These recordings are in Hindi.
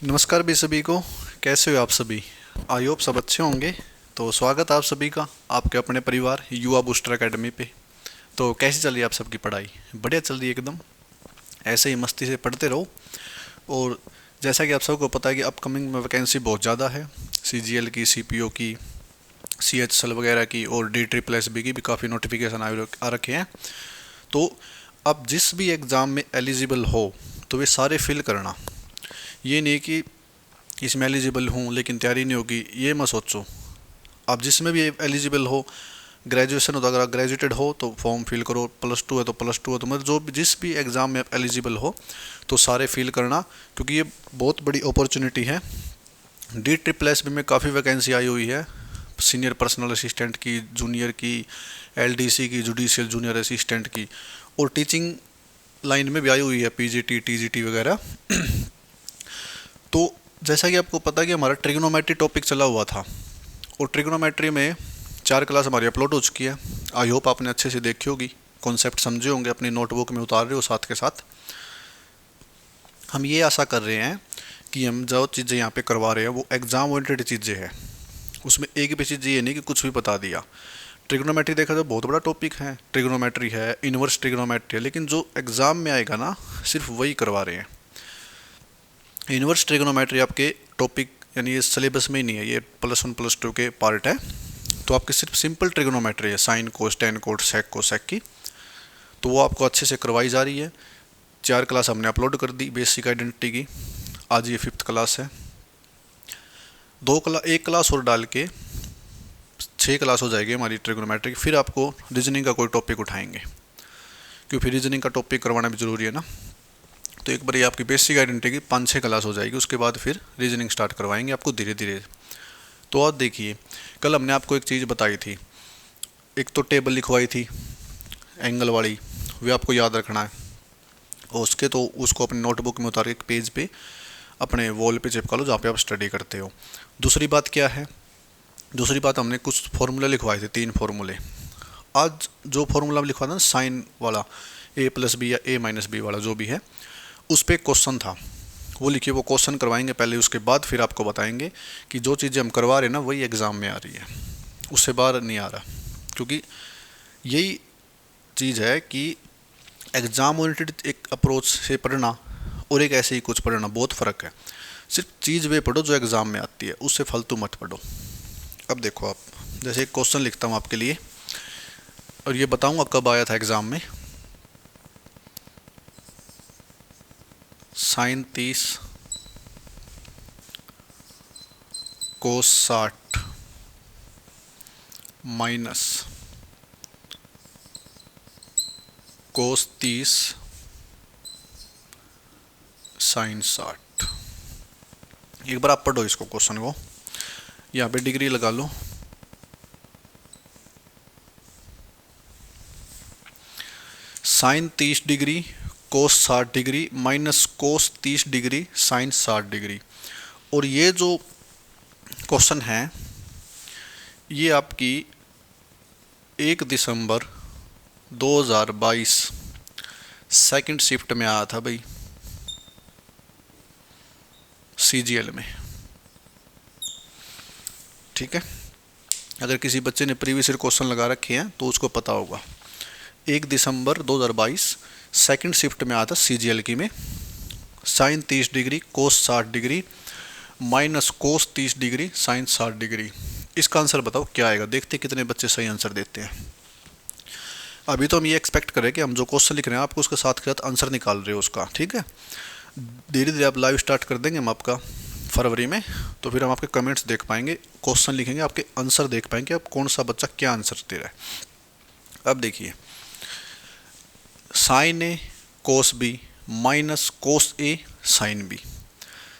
नमस्कार भी सभी को। कैसे हो आप सभी? आई होप सब अच्छे होंगे। तो स्वागत आप सभी का आपके अपने परिवार युवा बूस्टर एकेडमी पे। तो कैसी चल रही है आप सबकी पढ़ाई? बढ़िया चल रही है एकदम। ऐसे ही मस्ती से पढ़ते रहो। और जैसा कि आप सबको पता है कि अपकमिंग में वैकेंसी बहुत ज़्यादा है। सीजीएल की, सीपीओ की, सीएचएल वगैरह की और डी ट्रिपल एस बी की भी काफ़ी नोटिफिकेशन आ रखे हैं। तो अब जिस भी एग्ज़ाम में एलिजिबल हो तो वे सारे फिल करना। ये नहीं कि इसमें एलिजिबल हूँ लेकिन तैयारी नहीं होगी, ये मत सोचो। आप जिसमें भी एलिजिबल हो, ग्रेजुएशन हो तो अगर आप ग्रेजुएटेड हो तो फॉर्म फिल करो, प्लस टू है तो प्लस टू है तो मतलब जो भी जिस भी एग्ज़ाम में आप एलिजिबल हो तो सारे फिल करना, क्योंकि ये बहुत बड़ी अपॉर्चुनिटी है। डी ट्रिपल एस बी में काफ़ी वैकेंसी आई हुई है, सीनियर पर्सनल असिस्टेंट की, जूनियर की, एलडीसी की, जुडिशियल जूनियर असिस्टेंट की, और टीचिंग लाइन में भी आई हुई है, पीजीटी, टीजीटी वगैरह। तो जैसा कि आपको पता है कि हमारा ट्रिग्नोमेट्री टॉपिक चला हुआ था, और ट्रिग्नोमेट्री में 4 क्लास हमारी अपलोड हो चुकी है। आई होप आपने अच्छे से देखी होगी, कॉन्सेप्ट समझे होंगे, अपनी नोटबुक में उतार रहे हो साथ के साथ। हम ये आशा कर रहे हैं कि हम जो चीज़ें यहाँ पे करवा रहे हैं वो एग्ज़ाम ओरिएंटेड चीज़ें हैं। उसमें एक भी चीज़ ये नहीं कि कुछ भी बता दिया। ट्रिग्नोमेट्री देखा तो बहुत बड़ा टॉपिक है, ट्रिग्नोमेट्री है, इन्वर्स ट्रिग्नोमेट्री है, लेकिन जो एग्ज़ाम में आएगा ना सिर्फ वही करवा रहे हैं। इन्वर्स ट्रिग्नोमेट्री आपके टॉपिक यानी ये सिलेबस में ही नहीं है, ये +1 +2 के पार्ट है। तो आपकी सिर्फ सिंपल ट्रिग्नोमेट्री है, sine cos tan cot sec cosec की, तो वो आपको अच्छे से करवाई जा रही है। 4 क्लास हमने अपलोड कर दी बेसिक आइडेंटिटी की, आज ये 5th क्लास है। 1 क्लास और डाल के 6 क्लास हो जाएगी हमारी ट्रिग्नोमेट्री की। फिर आपको रीजनिंग का कोई टॉपिक उठाएंगे, क्योंकि फिर रीजनिंग का टॉपिक करवाना भी ज़रूरी है ना। तो एक बार ये आपकी बेसिक आइडेंटिटी की 5-6 क्लास हो जाएगी, उसके बाद फिर रीजनिंग स्टार्ट करवाएंगे आपको धीरे धीरे। तो आप देखिए, कल हमने आपको एक चीज़ बताई थी, एक तो टेबल लिखवाई थी एंगल वाली, वे आपको याद रखना है। और उसको अपने नोटबुक में उतार के एक पेज पे अपने वॉल पे चिपका लो जहाँ पे आप स्टडी करते हो। दूसरी बात क्या है? दूसरी बात, हमने कुछ फॉर्मूले लिखवाए थे, 3 फॉर्मूले। आज जो फॉर्मूला लिखवा था ना साइन वाला, a+b या a-b वाला जो भी है, उस पर क्वेश्चन था, वो लिखिए। वो क्वेश्चन करवाएंगे पहले, उसके बाद फिर आपको बताएंगे कि जो चीज़ें हम करवा रहे हैं ना वही एग्ज़ाम में आ रही है, उससे बाहर नहीं आ रहा। क्योंकि यही चीज़ है कि एग्ज़ाम ओरिएंटेड एक अप्रोच से पढ़ना और एक ऐसे ही कुछ पढ़ना बहुत फ़र्क है। सिर्फ चीज़ वे पढ़ो जो एग्ज़ाम में आती है, उससे फालतू मत पढ़ो। अब देखो आप, जैसे एक क्वेश्चन लिखता हूँ आपके लिए और ये बताऊँगा कब आया था एग्ज़ाम में। साइन 30 कोस 60 माइनस कोस 30 साइन 60। एक बार आप पढ़ो इसको, क्वेश्चन को, यहाँ पे डिग्री लगा लो। Sine 30 degree cos 60 degree minus cos 30 degree sine 60 degree. और ये जो क्वेश्चन है ये आपकी 1 दिसंबर 2022 सेकंड शिफ्ट में आया था भाई, सीजीएल में। ठीक है, अगर किसी बच्चे ने प्रीवियस ईयर क्वेश्चन लगा रखे हैं तो उसको पता होगा। 1 दिसंबर 2022 सेकंड शिफ्ट में आया था सीजीएल की में, sine 30 degree cos 60 degree minus cos 30 degree sine 60 degree. इसका आंसर बताओ क्या आएगा, देखते कितने बच्चे सही आंसर देते हैं। अभी तो हम ये एक्सपेक्ट करें कि हम जो क्वेश्चन लिख रहे हैं आपको उसके साथ के साथ आंसर निकाल रहे हो उसका, ठीक है। धीरे धीरे आप लाइव स्टार्ट कर देंगे हम आपका फरवरी में, तो फिर हम आपके कमेंट्स देख पाएंगे, क्वेश्चन लिखेंगे, आपके आंसर देख पाएंगे आप कौन सा बच्चा क्या आंसर दे रहा है। अब देखिए, साइन ए कोस बी माइनस कोस ए साइन बी,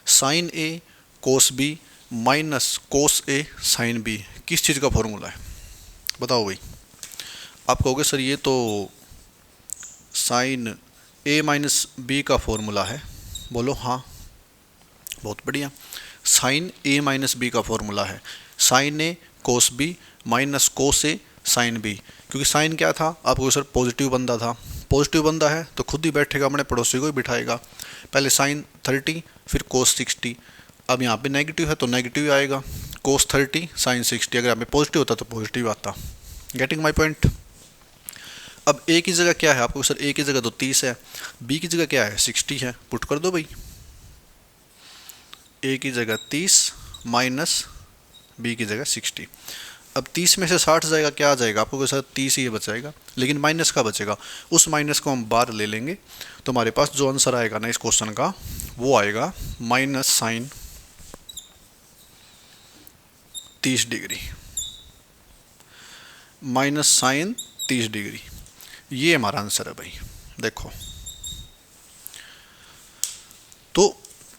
साइन ए कोस बी माइनस कोस ए साइन बी, किस चीज़ का फॉर्मूला है बताओ भाई। आप कहोगे सर ये तो साइन ए माइनस बी का फॉर्मूला है। बोलो हाँ, बहुत बढ़िया, साइन ए माइनस बी का फॉर्मूला है, साइन ए कोस बी माइनस कोस ए साइन बी। क्योंकि साइन क्या था आपको सर, पॉजिटिव बंदा था, पॉजिटिव बंदा है तो खुद ही बैठेगा, अपने पड़ोसी को ही बिठाएगा। पहले साइन 30 फिर कोस 60, अब यहाँ पे नेगेटिव है तो नेगेटिव आएगा, कोस 30 साइन 60, अगर यहाँ पे पॉजिटिव होता तो पॉजिटिव आता। Getting my point. अब ए की जगह क्या है आपको सर, ए की जगह तो 30 है, बी की जगह क्या है 60 है, पुट कर दो भाई। ए की जगह 30 माइनस बी की जगह 60। अब 30 में से 60 जाएगा, क्या आ जाएगा आपको सर, 30 ही बचेगा, लेकिन माइनस का बचेगा, उस माइनस को हम बाहर ले लेंगे तो हमारे पास जो आंसर आएगा ना इस क्वेश्चन का वो आएगा minus sine 30 degree, minus sine 30 degree, ये हमारा आंसर है भाई। देखो तो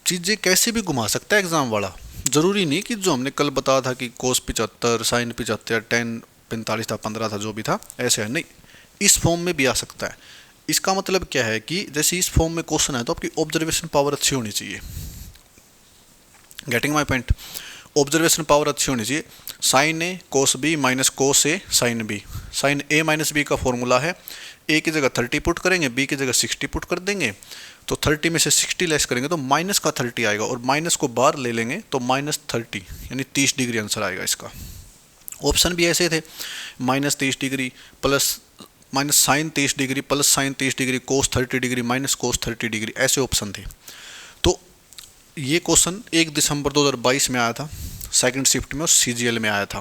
चीज़ें कैसे भी घुमा सकता है एग्जाम वाला, ज़रूरी नहीं कि जो हमने कल बताया था कि कोस 75 साइन 75 टेन 45 था 15 था जो भी था ऐसे है, नहीं इस फॉर्म में भी आ सकता है। इसका मतलब क्या है कि जैसे इस फॉर्म में क्वेश्चन है तो आपकी ऑब्जर्वेशन पावर अच्छी होनी चाहिए। Getting my point. Observation power अच्छी होनी चाहिए। साइन ए कोस बी माइनस कोस ए साइन बी, साइन ए माइनस बी का फॉर्मूला है, ए की जगह 30 पुट करेंगे, बी की जगह 60 पुट कर देंगे, तो 30 में से 60 लेस करेंगे तो माइनस का 30 आएगा, और माइनस को बाहर ले लेंगे तो माइनस 30 यानी 30 डिग्री आंसर आएगा इसका। ऑप्शन भी ऐसे थे, minus 30 degree plus minus sine 30 degree plus sine 30 degree cos 30 degree minus cos 30 degree, ऐसे ऑप्शन थे। तो ये क्वेश्चन 1 दिसंबर 2022 में आया था, सेकंड शिफ्ट में और CGL में आया था।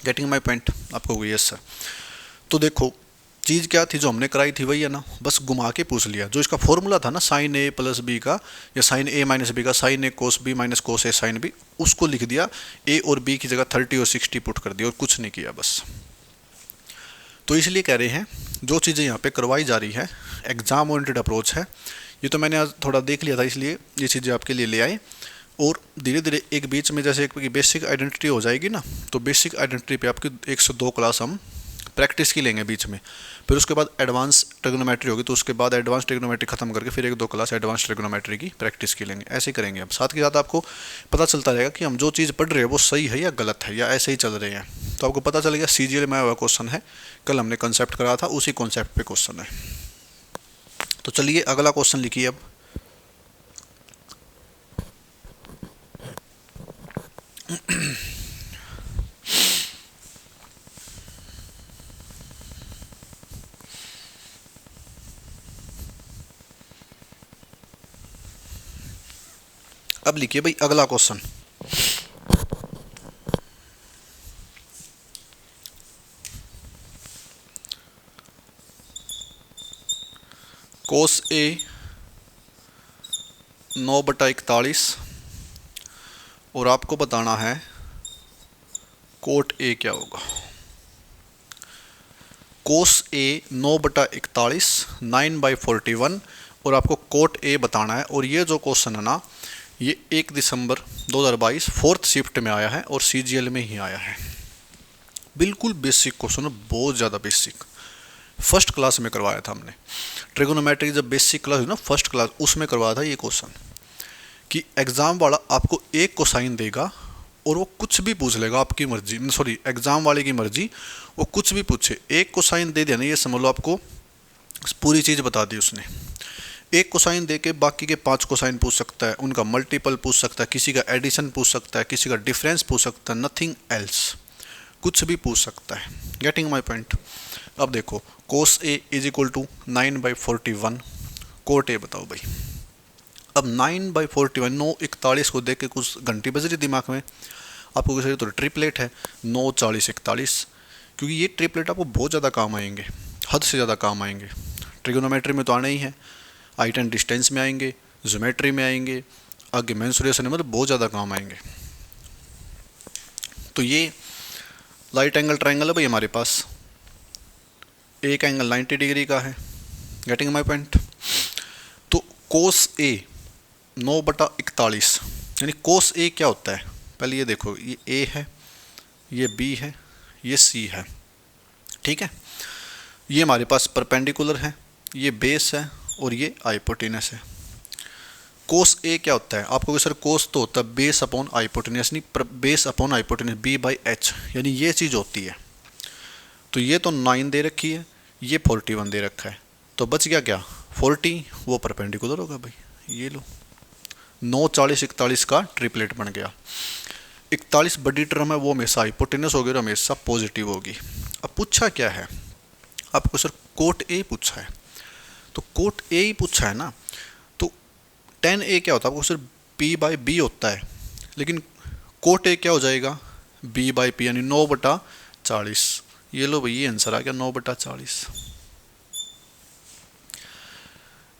गेटिंग माय पॉइंट आपको यस सर। तो देखो चीज़ क्या थी जो हमने कराई थी वही है ना, बस घुमा के पूछ लिया। जो इसका फॉर्मूला था ना साइन ए प्लस बी का या साइन ए माइनस बी का, साइन ए कोस बी माइनस कोस ए साइन बी, उसको लिख दिया, ए और बी की जगह 30 और 60 पुट कर दिया और कुछ नहीं किया बस। तो इसलिए कह रहे हैं जो चीज़ें यहाँ पे करवाई जा रही है एग्जाम ओरिएंटेड अप्रोच है। ये तो मैंने आज थोड़ा देख लिया था इसलिए ये चीज़ें आपके लिए ले आए, और धीरे धीरे एक बीच में जैसे एक बेसिक आइडेंटिटी हो जाएगी ना, तो बेसिक आइडेंटिटी पे आपकी 1 से 2 क्लास हम प्रैक्टिस की लेंगे बीच में, फिर उसके बाद एडवांस ट्रिग्नोमेट्री होगी, तो उसके बाद एडवांस ट्रिग्नोमेट्री खत्म करके फिर 1-2 क्लास एडवांस ट्रिग्नोमेट्री की प्रैक्टिस की लेंगे। ऐसे ही करेंगे। अब साथ के साथ आपको पता चलता रहेगा कि हम जो चीज़ पढ़ रहे हैं वो सही है या गलत है या ऐसे ही चल रहे हैं, तो आपको पता चलेगा। CGL में आया हुआ क्वेश्चन है, कल हमने कंसेप्ट कराया था उसी कॉन्सेप्ट पे क्वेश्चन है। तो चलिए अगला क्वेश्चन लिखिए। अब लिखिए भाई अगला क्वेश्चन। कोस ए 9/41 और आपको बताना है कोट ए क्या होगा। कोस ए 9/41 9/41 और आपको कोट ए बताना है। और ये जो क्वेश्चन है ना ये 1 दिसंबर 2022 फोर्थ शिफ्ट में आया है और CGL में ही आया है। बिल्कुल बेसिक क्वेश्चन है, बहुत ज़्यादा बेसिक। फर्स्ट क्लास में करवाया था हमने ट्रिगोनोमेट्री, जब बेसिक क्लास हुई ना फर्स्ट क्लास, उसमें करवाया था ये क्वेश्चन कि एग्ज़ाम वाला आपको एक कोसाइन देगा और वो कुछ भी पूछ लेगा, आपकी मर्जी, सॉरी एग्ज़ाम वाले की मर्जी, वो कुछ भी पूछे। एक कोसाइन दे दिया ना, ये समझ लो आपको पूरी चीज़ बता दी उसने। एक कोसाइन दे के बाकी के 5 कोसाइन पूछ सकता है, उनका मल्टीपल पूछ सकता है, किसी का एडिशन पूछ सकता है, किसी का डिफरेंस पूछ सकता है, नथिंग एल्स, कुछ भी पूछ सकता है। Getting my point. अब देखो cos A is equal to 9/41, cot A बताओ भाई। अब 9/41 9/41 को देख के कुछ घंटी बज रही दिमाग में आपको, कैसे तो ट्रिपलेट है 9 40 41, क्योंकि ये ट्रिपलेट आपको बहुत ज़्यादा काम आएंगे, हद से ज़्यादा काम आएंगे। ट्रिगोनोमेट्री में तो आने ही है, हाइट एंड डिस्टेंस में आएंगे, ज्योमेट्री में आएंगे, आगे मेंसुरेशन में, मतलब बहुत ज़्यादा काम आएंगे। तो ये राइट एंगल ट्रायंगल है भाई हमारे पास, एक एंगल 90 डिग्री का है। Getting my point. तो कोस ए 9/41 यानी कोस ए क्या होता है, पहले ये देखो, ये ए है, ये बी है, ये सी है, ठीक है। ये हमारे पास परपेंडिकुलर है, ये बेस है और ये हाइपोटेनस है। कोस ए क्या होता है आपको भी सर, कोस तो होता है बेस अपॉन हाइपोटेनस, नहीं बेस अपॉन हाइपोटेनस B/H, यानी ये चीज़ होती है। तो ये तो 9 दे रखी है, ये 41 दे रखा है, तो बच गया क्या 40, वो परपेंडिकुलर होगा भाई। ये लो 9, 40, 41 का ट्रिपलेट बन गया। 41 बड़ी टर्म है, वो हमेशा हाइपोटेनस होगी और हमेशा पॉजिटिव होगी। अब पूछा क्या है आपको सर, कोट ए पूछा है, तो कोट ए ही पूछा है ना, तो tan ए क्या होता है आपको सर, p बाई बी होता है, लेकिन कोट ए क्या हो जाएगा, b बाई पी, यानी 9/40। ये लो भाई, ये आंसर आ गया 9/40।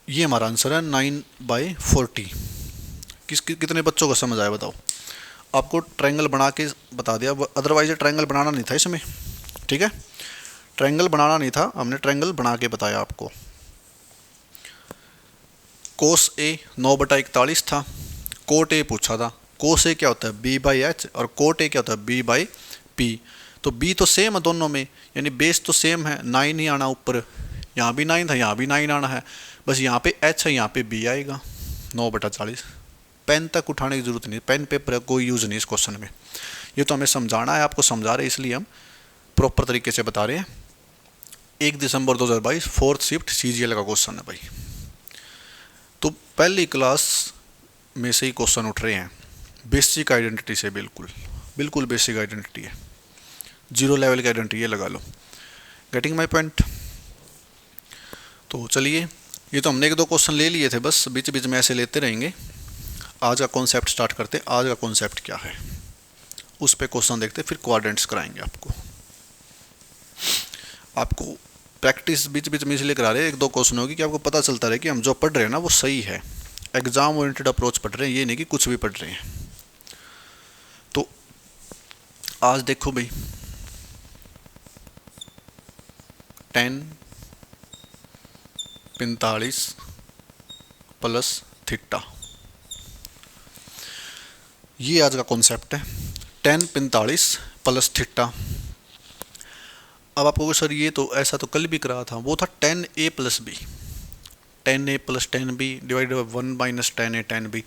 ये हमारा आंसर है 9/40। कितने बच्चों को समझ आया बताओ। आपको ट्रायंगल बना के बता दिया, अदरवाइज ट्रायंगल बनाना नहीं था इसमें, ठीक है, ट्रायंगल बनाना नहीं था, हमने ट्रायंगल बना के बताया आपको। कोस ए 9/41 था, कोट ए पूछा था, कोस ए क्या होता है b/h और कोट ए क्या होता है b/p। तो b तो सेम है दोनों में, यानी बेस तो सेम है, 9 ही आना ऊपर, यहाँ भी 9 था, यहाँ भी 9 आना है, बस यहाँ पे h है, यहाँ पे b आएगा 9/40। पेन तक उठाने की जरूरत नहीं, पेन पेपर का कोई यूज़ नहीं इस क्वेश्चन में, ये तो हमें समझाना है, आपको समझा रहे हैं इसलिए हम प्रॉपर तरीके से बता रहे हैं। 1 दिसंबर 2022 4th शिफ्ट CGL का क्वेश्चन है भाई। तो पहली क्लास में से ही क्वेश्चन उठ रहे हैं, बेसिक आइडेंटिटी से, बिल्कुल बेसिक आइडेंटिटी है, 0 लेवल की आइडेंटिटी, ये लगा लो। Getting my point. तो चलिए, ये तो हमने 1-2 क्वेश्चन ले लिए थे, बस बीच बीच में ऐसे लेते रहेंगे। आज का कॉन्सेप्ट स्टार्ट करते हैं। आज का कॉन्सेप्ट क्या है उस पे क्वेश्चन देखते, फिर क्वाड्रेंट्स कराएंगे आपको प्रैक्टिस बीच बीच में इसलिए करा रहे हैं, 1-2 क्वेश्चन होगी कि आपको पता चलता रहे कि हम जो पढ़ रहे हैं ना वो सही है, एग्जाम ओरिएंटेड अप्रोच पढ़ रहे हैं, ये नहीं कि कुछ भी पढ़ रहे हैं। तो आज देखो भाई, tan 45 प्लस थीटा, ये आज का कॉन्सेप्ट है, tan 45 प्लस थीटा। अब आपको सर ये तो ऐसा तो कल भी करा था, वो था tan a plus B, tan a plus tan b divided by 1 minus tan a tan b,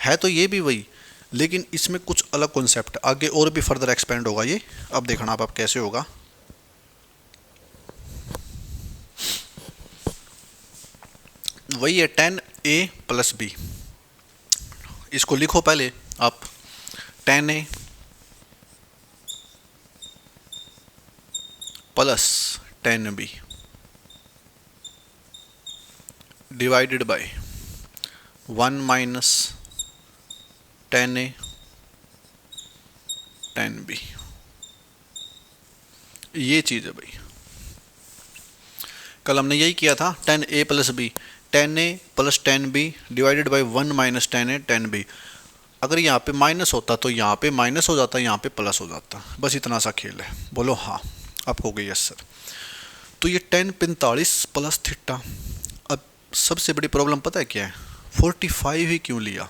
है तो ये भी वही, लेकिन इसमें कुछ अलग कॉन्सेप्ट आगे और भी फर्दर एक्सपेंड होगा ये। अब देखना आप कैसे होगा। वही है tan a प्लस b, इसको लिखो पहले आप, tan a plus tan b divided by 1 minus tan a tan b, ये चीज़ है भाई। कल हमने यही किया था, tan a plus b, tan a plus tan b divided by 1 minus tan a tan b। अगर यहाँ पे माइनस होता तो यहाँ पे माइनस हो जाता, यहाँ पे प्लस हो जाता, बस इतना सा खेल है। बोलो हाँ, आपको हो गई यस सर। तो ये tan 45 प्लस थीटा। अब सबसे बड़ी प्रॉब्लम पता है क्या है, 45 ही क्यों लिया।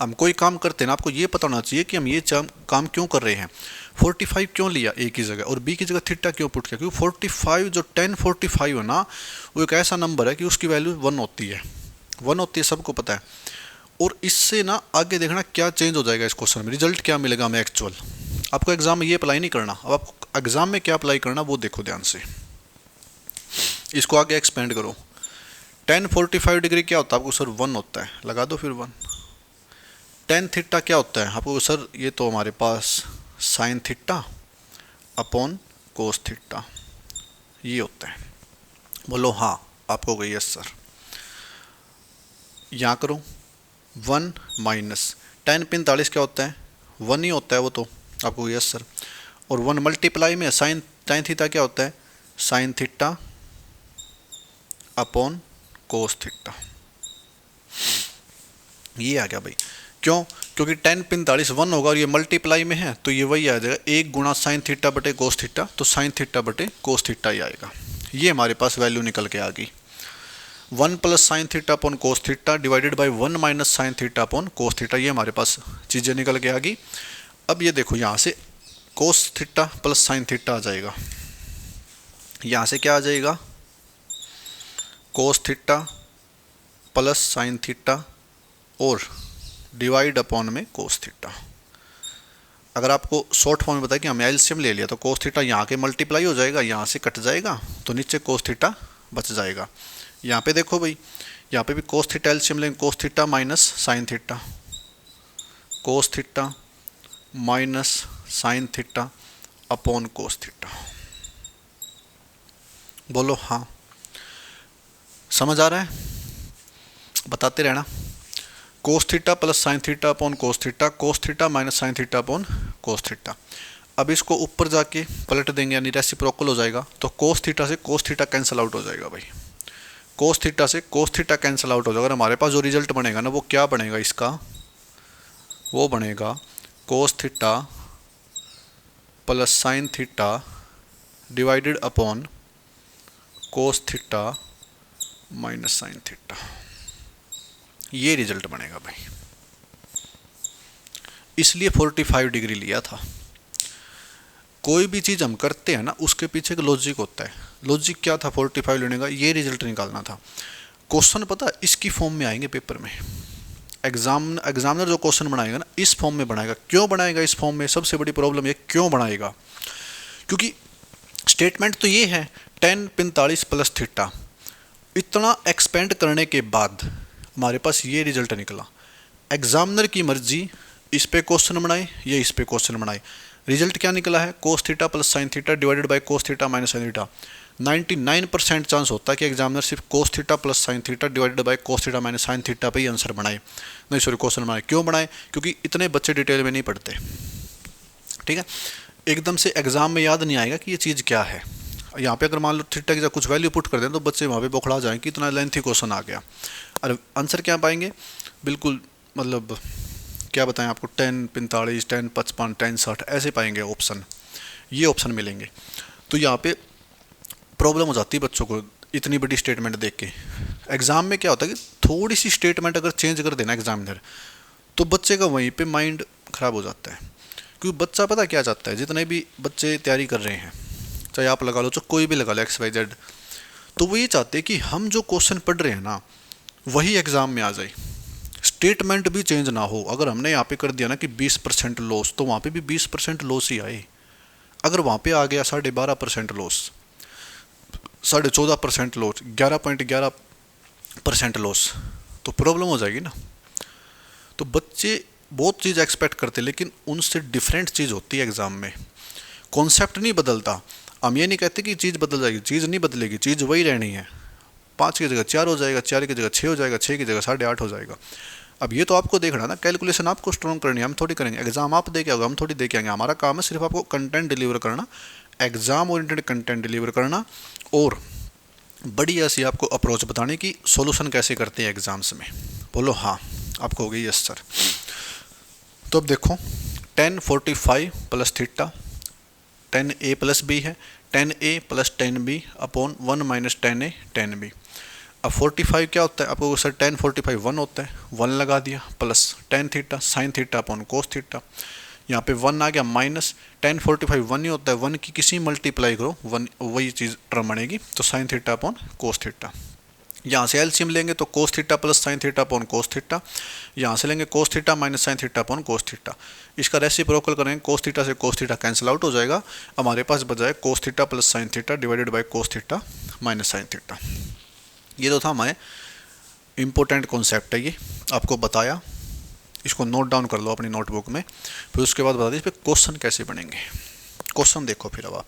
हम कोई काम करते हैं ना, आपको ये पता होना चाहिए कि हम ये काम क्यों कर रहे हैं। 45 क्यों लिया ए की जगह और बी की जगह थीटा क्यों पुट किया, क्योंकि 45 जो tan 45 है ना, वो एक ऐसा नंबर है कि उसकी वैल्यू 1 होती है, 1 होती है, सबको पता है। और इससे ना आगे देखना क्या चेंज हो जाएगा इस क्वेश्चन में, रिजल्ट क्या मिलेगा हमें एक्चुअल। आपको एग्जाम में ये अप्लाई नहीं करना, अब आपको एग्जाम में क्या अप्लाई करना वो देखो ध्यान से। इसको आगे एक्सपेंड करो, tan 45 डिग्री क्या होता है आपको सर, 1 होता है, लगा दो फिर 1। tan थीटा क्या होता है आपको सर, ये तो हमारे पास sin theta upon cos theta, ये होता है। बोलो हाँ, आपको गई यस सर। यहाँ करो 1 माइनस tan 45 क्या होता है, 1 ही होता है वो तो, आपको यस सर। और 1 मल्टीप्लाई में sin थीटा क्या होता है, sin theta upon cos theta, ये आ गया भाई। क्यों, क्योंकि tan 45 1 होगा और ये मल्टीप्लाई में है, तो ये वही आ जाएगा 1 गुणा sin थीटा बटे कोस थीटा, तो sin थीटा बटे कोस थीटा ही आएगा। ये हमारे पास वैल्यू निकल के आ गई, 1 plus sin theta upon cos theta divided by 1 minus sin theta upon cos theta, ये हमारे पास चीज़ें निकल के आ गई। अब ये देखो, यहाँ से cos theta plus sin theta आ जाएगा, यहाँ से क्या आ जाएगा, cos theta plus sin theta और डिवाइड अपॉन में कोस थीटा। अगर आपको शॉर्ट फॉर्म में बताया कि हमें एलसीएम ले लिया तो कोस थीटा यहाँ के मल्टीप्लाई हो जाएगा, यहाँ से कट जाएगा तो नीचे कोस थीटा बच जाएगा। यहाँ पे देखो भाई, यहाँ पे भी कोस थीटा एलसीएम लेंगे, कोस theta minus sine theta, cos theta minus sine theta upon cos theta. बोलो हाँ, समझ आ रहा है? बताते रहना। कोस theta plus sine theta upon cos theta, cos theta minus sine theta upon cos theta. अब इसको ऊपर जाके पलट देंगे यानी रेसिप्रोकल हो जाएगा, तो कोस थीटा से कोस थीटा कैंसिल आउट हो जाएगा भाई, कोस थीटा से कोस थीटा कैंसिल आउट हो जाएगा। हमारे पास जो रिजल्ट बनेगा ना वो क्या बनेगा इसका, वो बनेगा कोस theta plus sine theta divided upon कोस थीटा माइनस साइन थीटा, ये रिजल्ट बनेगा भाई। इसलिए 45 डिग्री लिया था। कोई भी चीज़ हम करते हैं ना उसके पीछे एक लॉजिक होता है। लॉजिक क्या था 45 लेने का, ये रिजल्ट निकालना था। क्वेश्चन पता इसकी फॉर्म में आएंगे पेपर में, एग्जामिनर जो क्वेश्चन बनाएगा ना इस फॉर्म में बनाएगा। क्यों बनाएगा इस फॉर्म में, सबसे बड़ी प्रॉब्लम ये क्यों बनाएगा, क्योंकि स्टेटमेंट तो ये है tan 45 प्लस थीटा, इतना एक्सपेंड करने के बाद हमारे पास ये रिजल्ट निकला। एग्जामिनर की मर्जी इस पे क्वेश्चन बनाए या इस पे क्वेश्चन बनाए, रिजल्ट क्या निकला है cos theta plus sine theta divided by cos theta minus sine theta. 99% chance होता है कि एग्जामिनर सिर्फ कोस theta plus sine theta divided by cos theta minus sine theta पे ही आंसर बनाए, नहीं सॉरी क्वेश्चन बनाए। क्यों बनाए, क्योंकि इतने बच्चे डिटेल में नहीं पढ़ते। ठीक है, एकदम से एग्जाम में याद नहीं आएगा कि ये चीज़ क्या है। यहाँ पे अगर मान लो थीटा की कुछ वैल्यू पुट कर दें तो बच्चे वहाँ पे बौखला जाएं कि इतना लेंथी क्वेश्चन आ गया। और आंसर क्या पाएंगे, बिल्कुल मतलब क्या बताएं आपको, 10 45 10 55 10 60 ऐसे पाएंगे ऑप्शन, ये ऑप्शन मिलेंगे। तो यहाँ पे प्रॉब्लम हो जाती है बच्चों को इतनी बड़ी स्टेटमेंट देख के। एग्ज़ाम में क्या होता है कि थोड़ी सी स्टेटमेंट अगर चेंज कर देना एग्जामिनर तो बच्चे का वहीं पे माइंड ख़राब हो जाता है। क्योंकि बच्चा पता क्या चाहता है, जितने भी बच्चे तैयारी कर रहे हैं चाहे आप लगा लो चाहे कोई भी लगा लो XYZ, तो वो ये चाहते हैं कि हम जो क्वेश्चन पढ़ रहे हैं ना वही एग्ज़ाम में आ जाए, स्टेटमेंट भी चेंज ना हो। अगर हमने यहाँ पे कर दिया ना कि 20% लॉस तो वहाँ पे भी 20% लॉस ही आए। अगर वहाँ पे आ गया 12.5% लॉस, 14.5% लॉस, 11.11% लॉस, तो प्रॉब्लम हो जाएगी ना। तो बच्चे बहुत चीज़ एक्सपेक्ट करते लेकिन उनसे डिफरेंट चीज़ होती है एग्ज़ाम में। कॉन्सेप्ट नहीं बदलता। हम ये नहीं कहते कि चीज़ बदल जाएगी, चीज़ नहीं बदलेगी, चीज़ वही रहनी है। 5 की जगह 4 हो जाएगा, 4 की जगह 6 हो जाएगा, 6 की जगह 8.5 हो जाएगा। अब ये तो आपको देखना ना, कैलकुलेशन आपको स्ट्रॉन्ग करनी है, हम थोड़ी करेंगे। एग्जाम आप दे के आओगे, हम थोड़ी दे के आएंगे। हमारा काम है सिर्फ आपको कंटेंट डिलीवर करना, एग्जाम ओरिएंटेड कंटेंट डिलीवर करना और बढ़िया सी आपको अप्रोच बताने की सॉल्यूशन कैसे करते हैं एग्जाम्स में। बोलो हाँ, आपको हो गई यस सर। तो अब देखो tan 45 plus theta, tan A plus B है, tan A plus tan B upon 1 minus tan A tan B। अब 45 क्या होता है आपको सर, tan 45 1 होता है, 1 लगा दिया, plus tan theta sine theta upon cos theta, यहाँ पे 1 आ गया, माइनस tan 45 1 ही होता है, 1 की किसी मल्टीप्लाई करो 1 वही चीज़ टर्म बनेगी, तो sine theta upon cos theta. यहाँ से एलसीएम लेंगे तो कोस theta plus sine theta upon cos theta, यहाँ से लेंगे कोस theta minus sine theta upon cos theta. इसका रेसिप्रोकल करेंगे, कोस थीटा से कोस थीटा कैंसिल आउट हो जाएगा, हमारे पास बजाय कोस theta plus sine theta divided by cos theta minus sine theta. ये तो था हमारे इम्पोर्टेंट कॉन्सेप्ट है, ये आपको बताया, इसको नोट डाउन कर लो अपनी नोटबुक में। फिर उसके बाद बता दी इस पर क्वेश्चन कैसे बनेंगे। क्वेश्चन देखो फिर अब आप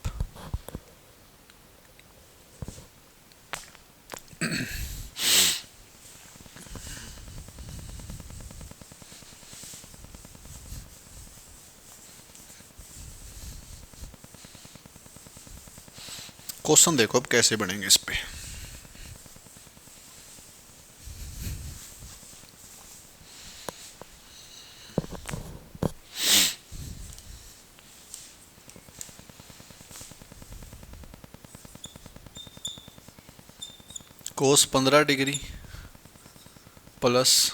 क्वेश्चन देखो अब कैसे बनेंगे इस पे। Cos 15 degree plus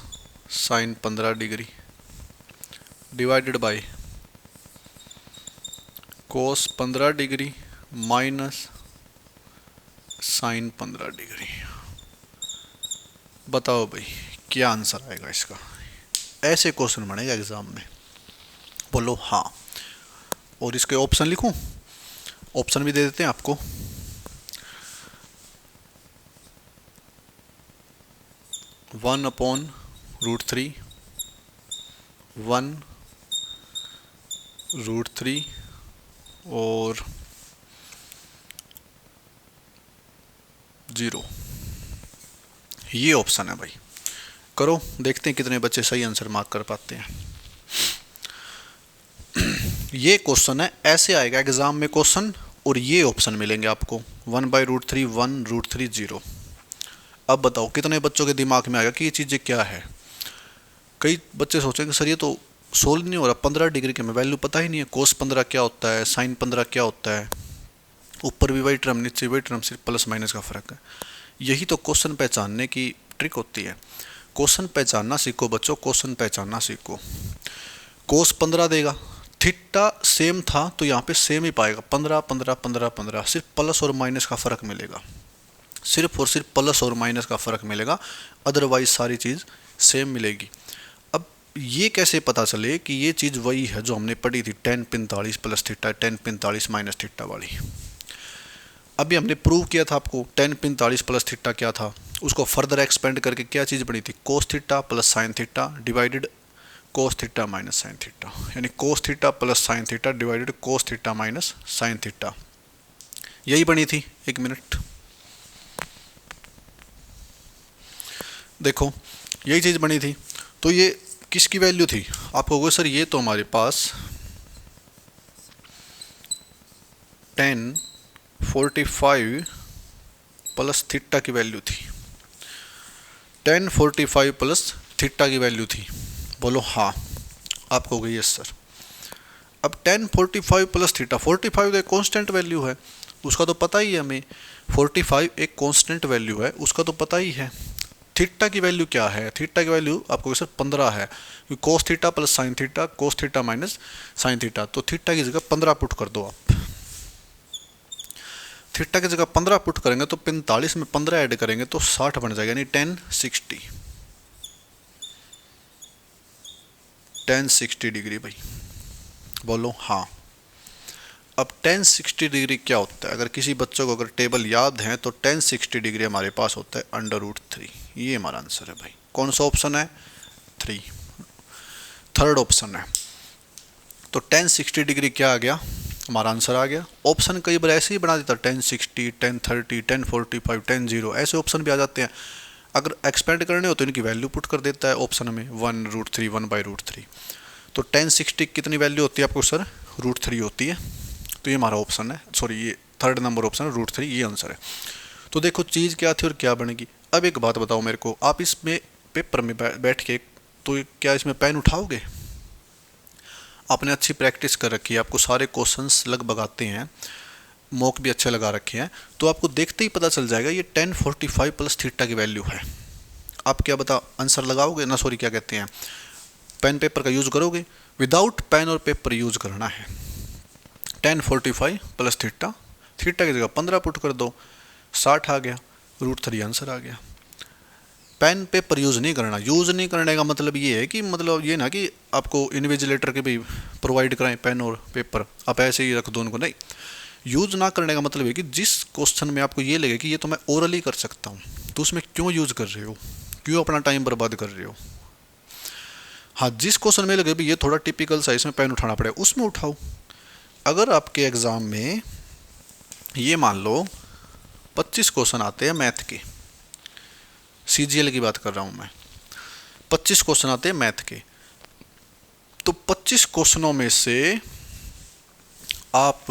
sine 15 degree divided by cos 15 degree minus sine 15 degree. बताओ भाई क्या आंसर आएगा इसका। ऐसे क्वेश्चन बनेगा एग्जाम में। बोलो हाँ। और इसके ऑप्शन लिखूं, ऑप्शन भी दे देते हैं आपको। 1/√3, 1√3 और 0, ये ऑप्शन है भाई। करो, देखते हैं कितने बच्चे सही आंसर मार्क कर पाते हैं। ये क्वेश्चन है, ऐसे आएगा एग्जाम में क्वेश्चन, और ये ऑप्शन मिलेंगे आपको 1/√3, 1√3, 0। अब बताओ कितने बच्चों के दिमाग में आएगा कि ये चीज़ें क्या है। कई बच्चे सोचेंगे सर ये तो सोल्व नहीं हो रहा, 15 डिग्री के में वैल्यू पता ही नहीं है, कोस 15 क्या होता है, साइन 15 क्या होता है, ऊपर भी वही टर्म नीचे वही टर्म, सिर्फ प्लस माइनस का फर्क है। यही तो क्वेश्चन पहचानने की ट्रिक होती है। क्वेश्चन पहचानना सीखो बच्चों, क्वेश्चन पहचानना सीखो। कोस 15 देगा, थीटा सेम था तो यहाँ पे सेम ही पाएगा, 15 15 15 15, सिर्फ प्लस और माइनस का फर्क मिलेगा, सिर्फ और सिर्फ प्लस और माइनस का फर्क मिलेगा, अदरवाइज सारी चीज़ सेम मिलेगी। अब ये कैसे पता चले कि ये चीज़ वही है जो हमने पढ़ी थी, tan 45 plus theta, tan 45 minus theta वाली। अभी हमने प्रूव किया था आपको tan 45 प्लस थीटा क्या था, उसको फर्दर एक्सपेंड करके क्या चीज़ बनी थी, cos theta plus sine theta divided cos theta minus sine theta, यानी cos theta plus sine theta divided cos theta minus sine theta, यही बनी थी। एक मिनट देखो, यही चीज़ बनी थी। तो ये किसकी वैल्यू थी, आपको कहोगे सर ये तो हमारे पास tan 45 प्लस थीटा की वैल्यू थी, tan 45 प्लस थीटा की वैल्यू थी। बोलो हाँ, आप कहोगे यस सर। अब tan 45 प्लस थीटा, 45 तो एक कॉन्स्टेंट वैल्यू है, उसका तो पता ही है हमें, 45 एक कॉन्स्टेंट वैल्यू है, उसका तो पता ही है। थीटा की वैल्यू क्या है, थीटा की वैल्यू आपको सर 15 है, क्योंकि कोस theta plus sine theta, cos theta minus sine theta, तो थीटा की जगह 15 पुट कर दो आप। थीटा की जगह 15 पुट करेंगे तो 45 में 15 ऐड करेंगे तो 60 बन जाएगा, यानी tan 60 डिग्री भाई। बोलो हाँ। अब tan 60 डिग्री क्या होता है, अगर किसी बच्चों को अगर टेबल याद है तो tan 60 डिग्री हमारे पास होता है √3, ये हमारा आंसर है भाई। कौन सा ऑप्शन है, 3, थर्ड ऑप्शन है। तो tan 60 डिग्री क्या आ गया, हमारा आंसर आ गया। ऑप्शन कई बार ऐसे ही बना देता, tan 60, tan 30, tan 45, tan 0, ऐसे ऑप्शन भी आ जाते हैं। अगर एक्सपेंड करने हो तो इनकी वैल्यू पुट कर देता है ऑप्शन में, 1√3, 1/√3। तो tan 60 कितनी वैल्यू होती है आपको सर, √3 होती है, तो ये हमारा ऑप्शन है, सॉरी ये थर्ड नंबर ऑप्शन है, √3, ये आंसर है। तो देखो चीज़ क्या थी और क्या बनेगी। अब एक बात बताओ मेरे को, आप इसमें पेपर में बैठ के तो क्या इसमें पेन उठाओगे, आपने अच्छी प्रैक्टिस कर रखी है, आपको सारे क्वेश्चंस लगभग आते हैं, मॉक भी अच्छे लगा रखे हैं, तो आपको देखते ही पता चल जाएगा ये tan 45 प्लस थीटा की वैल्यू है। आप क्या बता आंसर लगाओगे ना, सॉरी क्या कहते हैं, पेन पेपर का यूज़ करोगे, विदाउट पेन और पेपर यूज़ करना है। tan 45 प्लस थीटा, थीटा की जगह 15 पुट कर दो, 60 आ गया, √3 आंसर आ गया। पेन पेपर यूज़ नहीं करना, यूज़ नहीं करने का मतलब ये है कि मतलब ये ना कि आपको इन्विजिलेटर के भी प्रोवाइड कराएं पेन और पेपर, आप ऐसे ही रख दो उनको, नहीं। यूज़ ना करने का मतलब है कि जिस क्वेश्चन में आपको ये लगे कि ये तो मैं ओरली कर सकता हूँ, तो उसमें क्यों यूज़ कर रहे हो, क्यों अपना टाइम बर्बाद कर रहे हो। हाँ, जिस क्वेश्चन में लगे भी ये थोड़ा टिपिकल सा इसमें पेन उठाना पड़ेगा, उसमें उठाओ। अगर आपके एग्ज़ाम में ये मान लो 25 क्वेश्चन आते हैं मैथ के, CGL की बात कर रहा हूँ मैं, 25 क्वेश्चन आते हैं मैथ के, तो 25 क्वेश्चनों में से आप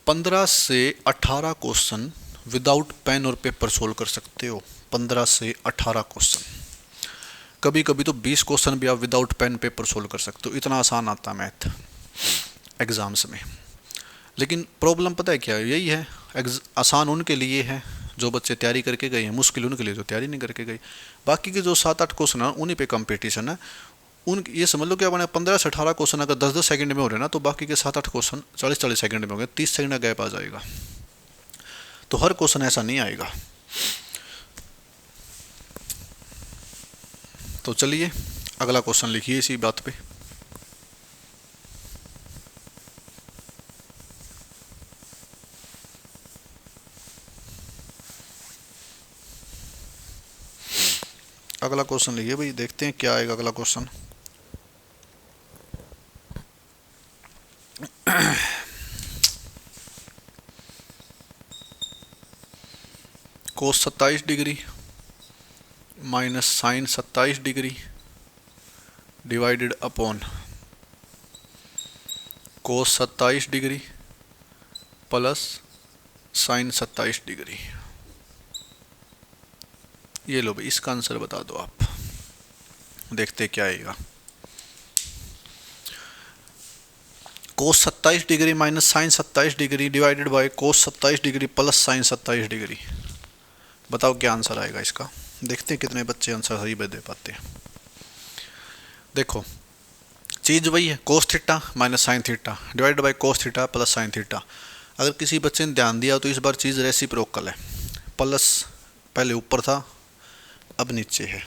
15 से 18 क्वेश्चन विदाउट पेन और पेपर सोल्व कर सकते हो। 15 से 18 क्वेश्चन, कभी कभी तो 20 क्वेश्चन भी आप विदाउट पेन पेपर सोल्व कर सकते हो, इतना आसान आता है मैथ एग्ज़ाम्स में। लेकिन प्रॉब्लम पता है क्या है, यही है, आसान उनके लिए है जो बच्चे तैयारी करके गए हैं, मुश्किल उनके लिए जो तैयारी नहीं करके गए। बाकी के जो 7-8 क्वेश्चन है उन्हीं पे कंपटीशन है। उन ये समझ लो कि अपने 15 से 18 क्वेश्चन अगर 10-10 सेकंड में हो रहे हैं ना, तो बाकी के 7-8 क्वेश्चन 40-40 सेकंड में हो गए, 30 सेकंड का गैप आ जाएगा। तो हर क्वेश्चन ऐसा नहीं आएगा। तो चलिए अगला क्वेश्चन लिखिए इसी बात पे। अगला क्वेश्चन लिखिए भाई, देखते हैं क्या आएगा अगला question. Cos 27 degree minus sine 27 degree divided upon cos 27 degree plus sine 27 degree. ये लो भाई, इसका आंसर बता दो आप, देखते क्या आएगा। Cos 27 degree minus sine 27 degree divided by cos 27 degree plus sine 27 degree. बताओ क्या आंसर आएगा इसका। देखते हैं कितने बच्चे आंसर सही दे पाते हैं। देखो चीज़ वही है, cos theta minus sine theta divided by cos theta plus sine theta. अगर किसी बच्चे ने ध्यान दिया तो इस बार चीज़ रेसिप्रोकल है। प्लस पहले ऊपर था अब नीचे है,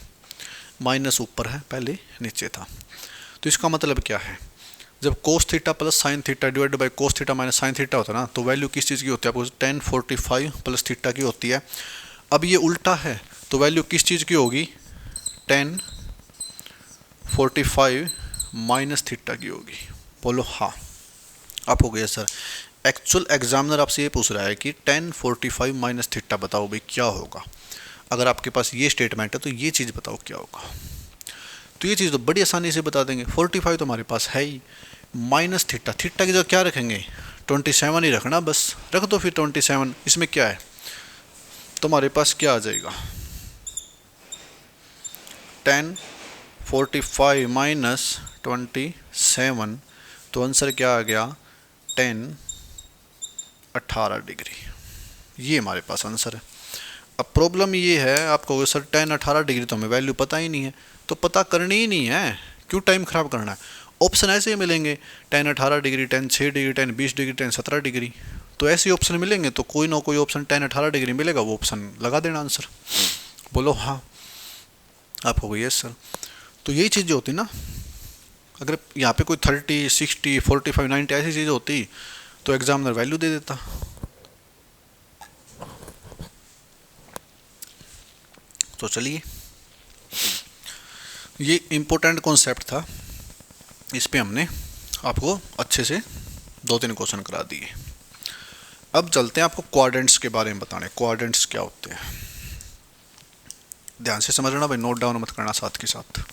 माइनस ऊपर है पहले नीचे था। तो इसका मतलब क्या है, जब कोस theta plus sine theta divide by cos theta minus sine theta होता है ना, तो वैल्यू किस चीज़ की होती है आपको, tan 45 प्लस थीटा की होती है। अब ये उल्टा है तो वैल्यू किस चीज़ की होगी, tan 45 माइनस थीटा की होगी। बोलो हाँ। आप हो गया सर, एक्चुअल एग्जामिनर आपसे ये पूछ रहा है कि tan 45 माइनस थीटा बताओ भाई क्या होगा। अगर आपके पास ये स्टेटमेंट है तो ये चीज़ बताओ क्या होगा। तो ये चीज़ तो बड़ी आसानी से बता देंगे, 45 तो हमारे पास है ही, माइनस थीटा, थीटा की जगह क्या रखेंगे, 27 ही रखना, बस रख दो फिर 27। इसमें क्या है, तुम्हारे पास क्या आ जाएगा, tan 45 माइनस 27, तो आंसर क्या आ गया, tan 18 डिग्री। ये हमारे पास आंसर है। अब प्रॉब्लम ये है, आप कहोगे सर tan 18 डिग्री तो हमें वैल्यू पता ही नहीं है, तो पता करनी ही नहीं है, क्यों टाइम ख़राब करना है। ऑप्शन ऐसे ही मिलेंगे, tan 18 degree, tan 6 degree, tan 20 degree, tan 17 degree, तो ऐसे ऑप्शन मिलेंगे, तो कोई ना कोई ऑप्शन tan 18 डिग्री मिलेगा, वो ऑप्शन लगा देना आंसर। बोलो हाँ। आप हो गई यस सर। तो यही चीज़ जो होती ना, अगर यहाँ पे कोई 30, 60, 45, 90 ऐसी चीज़ होती तो एग्जामिनर वैल्यू दे देता। तो चलिए, ये इम्पोर्टेंट कॉन्सेप्ट था, इस पे हमने आपको अच्छे से 2-3 क्वेश्चन करा दिए। अब चलते हैं आपको क्वाड्रेंट्स के बारे में बताने। क्वाड्रेंट्स क्या होते हैं, ध्यान से समझना भाई, नोट डाउन मत करना साथ के साथ।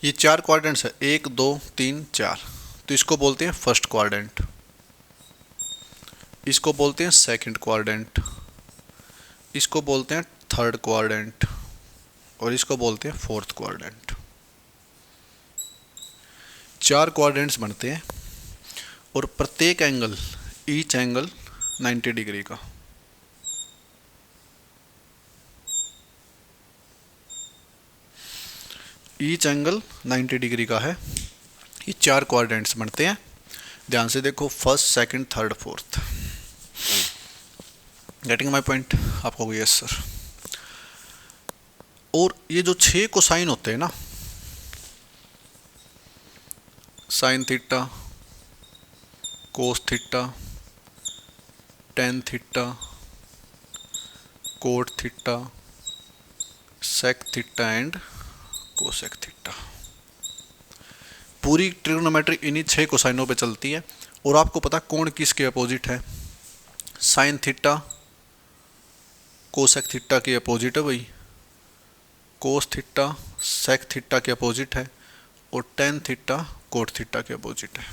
ये 4 क्वाड्रेंट्स है, 1 2 3 4, तो इसको बोलते हैं फर्स्ट क्वाड्रेंट, इसको बोलते हैं सेकंड क्वाड्रेंट, इसको बोलते हैं थर्ड क्वाड्रेंट, और इसको बोलते हैं फोर्थ क्वाड्रेंट। 4 क्वाड्रेंट्स बनते हैं और प्रत्येक एंगल, ईच एंगल 90 डिग्री का। ईच एंगल 90 डिग्री का है। ये 4 क्वाड्रेंट्स बनते हैं, ध्यान से देखो, first second third fourth. Getting my point. आपको यस सर। और ये जो 6 कोसाइन होते हैं ना, sine theta, cos theta, tan theta, cot theta, sec theta and cosec theta, पूरी ट्रिग्नोमेट्री इन्हीं 6 कोसाइनों पे चलती है। और आपको पता कोण किसके अपोजिट है, साइन थीटा कोसेक थीटा के अपोजिट है भाई, कोस थीटा सेक थीटा के अपोजिट है, और टेन थीटा कोट थीटा के अपोजिट है।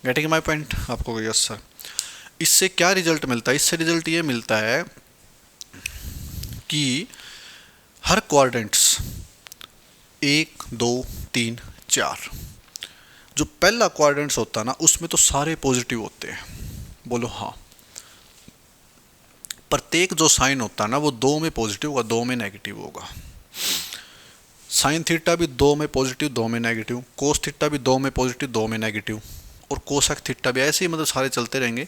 Getting my point. आपको यस सर। इससे क्या रिजल्ट मिलता है, इससे रिजल्ट ये मिलता है कि हर क्वाड्रेंट्स 1 2 3 4, जो पहला क्वाड्रेंट्स होता है ना, उसमें तो सारे पॉजिटिव होते हैं। बोलो हाँ। प्रत्येक जो साइन होता है ना, वो 2 में पॉजिटिव होगा, 2 में नेगेटिव होगा। साइन थीटा भी 2 में पॉजिटिव 2 में नेगेटिव, कोस थीटा भी 2 में पॉजिटिव 2 में नेगेटिव, और कोसेक थीटा भी, ऐसे ही मतलब सारे चलते रहेंगे।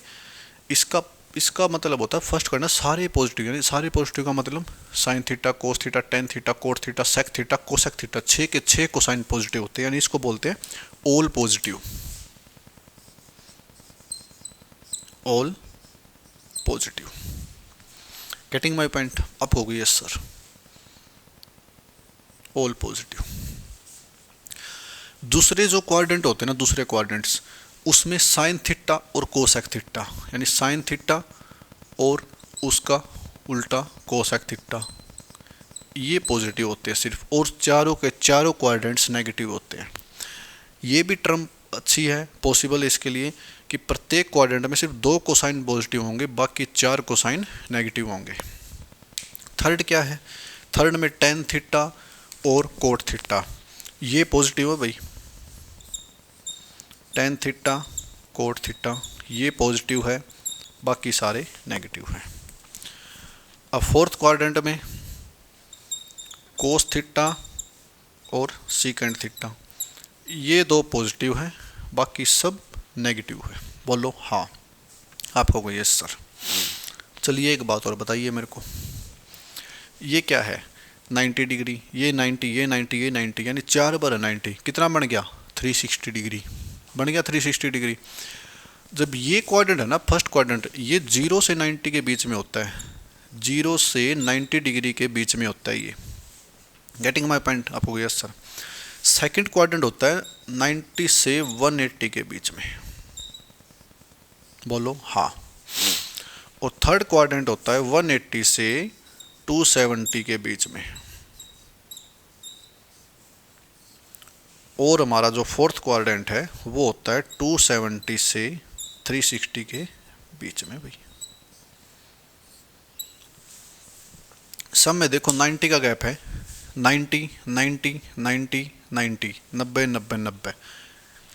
इसका इसका मतलब होता है फर्स्ट करना सारे पॉजिटिव, यानी सारे पॉजिटिव का मतलब sine theta, cos theta, tan theta, cot theta, sec theta, cosec theta, 6 के 6 कोसाइन पॉजिटिव होते हैं, यानी इसको बोलते हैं all positive, all positive. Getting my point? आपको होगी यस सर, ऑल पॉजिटिव। दूसरे जो क्वाड्रेंट होते हैं ना, दूसरे क्वाड्रेंट्स, उसमें साइन थीटा और कोसेक थीटा, यानी साइन थीटा और उसका उल्टा कोसेक थीटा, ये पॉजिटिव होते हैं सिर्फ, और चारों के चारों क्वाड्रेंट्स नेगेटिव होते हैं। ये भी टर्म अच्छी है, पॉसिबल है इसके लिए कि प्रत्येक क्वाड्रेंट में सिर्फ 2 कोसाइन पॉजिटिव होंगे, बाकी 4 कोसाइन नेगेटिव होंगे। थर्ड क्या है? थर्ड में टेन थीटा और कोट थीटा, ये पॉजिटिव है भाई, टेन थीटा, कोट थीटा, ये पॉजिटिव है, बाकी सारे नेगेटिव हैं। अब फोर्थ क्वाड्रेंट में कोस थीटा और सीकेंट थीटा, ये 2 पॉजिटिव हैं, बाकी सब नेगेटिव है। बोलो हाँ, आपको कोई यस सर। चलिए एक बात और बताइए मेरे को, ये क्या है? 90 डिग्री, ये 90, ये 90, ये 90, यानी 4 बार 90, कितना बन गया? 360 डिग्री बन गया, 360 डिग्री। जब ये क्वाड्रेंट है ना, फर्स्ट क्वाड्रेंट, ये 0 से 90 के बीच में होता है, 0 से 90 डिग्री के बीच में होता है ये। Getting my point? आपको यस सर। सेकंड क्वाड्रेंट होता है 90 से 180 के बीच में, बोलो हाँ। और थर्ड क्वाड्रेंट होता है 180 से 270 के बीच में, और हमारा जो फोर्थ क्वाड्रेंट है वो होता है 270 से 360 के बीच में भाई। सब में देखो 90 का गैप है, 90 90 90 90 90 90 90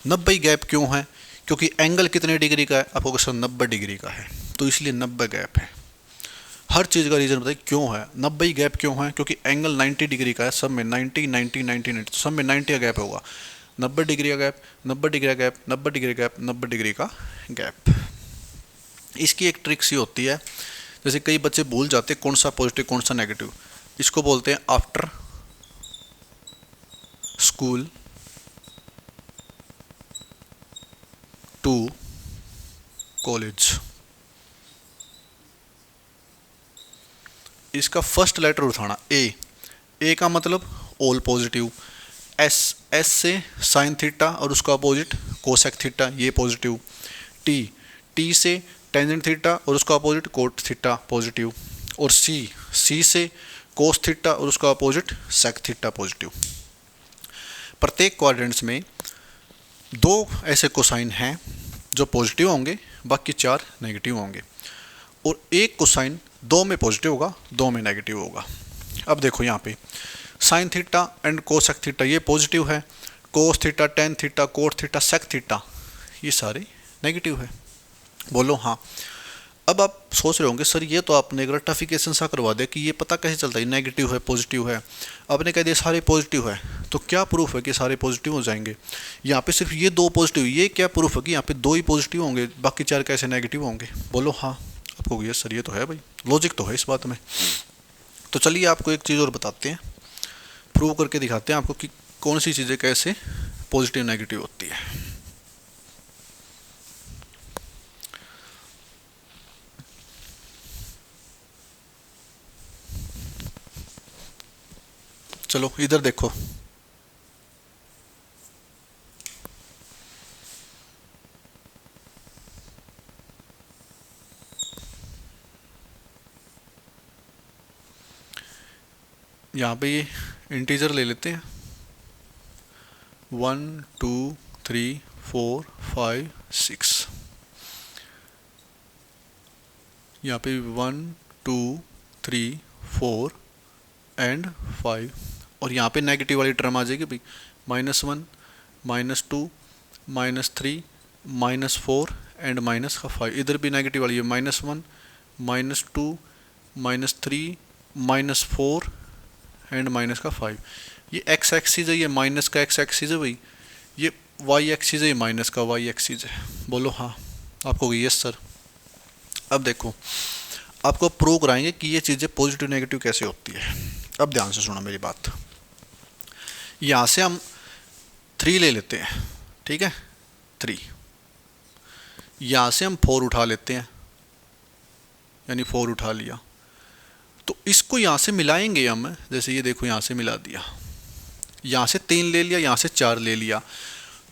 90 गैप क्यों है? क्योंकि एंगल कितने डिग्री का है? आपको क्वेश्चन 90 डिग्री का है, तो इसलिए 90 गैप है। हर चीज़ का रीज़न बताइए क्यों है 90 गैप क्यों है? क्योंकि एंगल 90 डिग्री का है, सब में 90 90 90 90, तो सब में 90 का गैप होगा, 90 डिग्री का गैप, 90 डिग्री का गैप, 90 डिग्री का गैप, 90 डिग्री का गैप। इसकी एक ट्रिक सी होती है, जैसे कई बच्चे भूल जाते कौन सा पॉजिटिव कौन सा नेगेटिव, इसको बोलते हैं आफ्टर स्कूल टू कॉलेज। इसका फर्स्ट लेटर उठाना ए का मतलब ऑल पॉजिटिव, एस से साइन थीटा और उसका अपोजिट कोसेक थीटा, ये पॉजिटिव, टी से टेंजेंट थीटा और उसका अपोजिट कोट थीटा पॉजिटिव, और सी से कोस थीटा और उसका अपोजिट सेक थीटा पॉजिटिव। प्रत्येक क्वाड्रेंट्स में 2 ऐसे कोसाइन हैं जो पॉजिटिव होंगे, बाकी 4 नेगेटिव होंगे, और एक कोसाइन 2 में पॉजिटिव होगा, 2 में नेगेटिव होगा। अब देखो यहाँ पे sine theta and cosec theta ये पॉजिटिव है, cos theta, tan theta, cot theta, sec theta ये सारे नेगेटिव है। बोलो हाँ। अब आप सोच रहे होंगे सर ये तो आपने ग्रेटिफिकेशन सा करवा दिया कि ये पता कैसे चलता है नेगेटिव है पॉजिटिव है, आपने कह दिया सारे पॉजिटिव है, तो क्या प्रूफ है कि सारे पॉजिटिव हो जाएंगे? यहाँ पे सिर्फ ये 2 पॉजिटिव, ये क्या प्रूफ है कि यहाँ पे 2 ही पॉजिटिव होंगे, बाकी 4 कैसे नेगेटिव होंगे? बोलो हाँ। आपको ये सर ये तो है भाई, लॉजिक तो है इस बात में। तो चलिए आपको एक चीज़ और बताते हैं, प्रूव करके दिखाते हैं आपको कि कौन सी चीज़ें कैसे पॉजिटिव नेगेटिव होती है। चलो इधर देखो, यहाँ पे ये इंटीजर ले लेते हैं 1 2 3 4 5 6, यहाँ पे 1 2 3 4 एंड 5, और यहाँ पे नेगेटिव वाली टर्म आ जाएगी भाई, -1 -2 -3 -4 एंड -5, इधर भी नेगेटिव वाली है -1 -2 -3 -4 एंड -5। ये एक्स एक्सिस है, ये माइनस का एक्स एक्सिस है भाई, ये वाई एक्सिस है, ये माइनस का वाई एक्सिस है। बोलो हाँ। आपको यस सर। अब देखो, आपको प्रूव कराएंगे कि ये चीज़ें पॉजिटिव नेगेटिव कैसे होती है। अब ध्यान से सुनो मेरी बात। यहाँ से हम 3 ले लेते हैं, ठीक है, 3। यहाँ से हम 4 उठा लेते हैं, यानी 4 उठा लिया। तो इसको यहाँ से मिलाएंगे हम, जैसे ये देखो यहाँ से मिला दिया, यहाँ से 3 ले लिया, यहाँ से 4 ले लिया,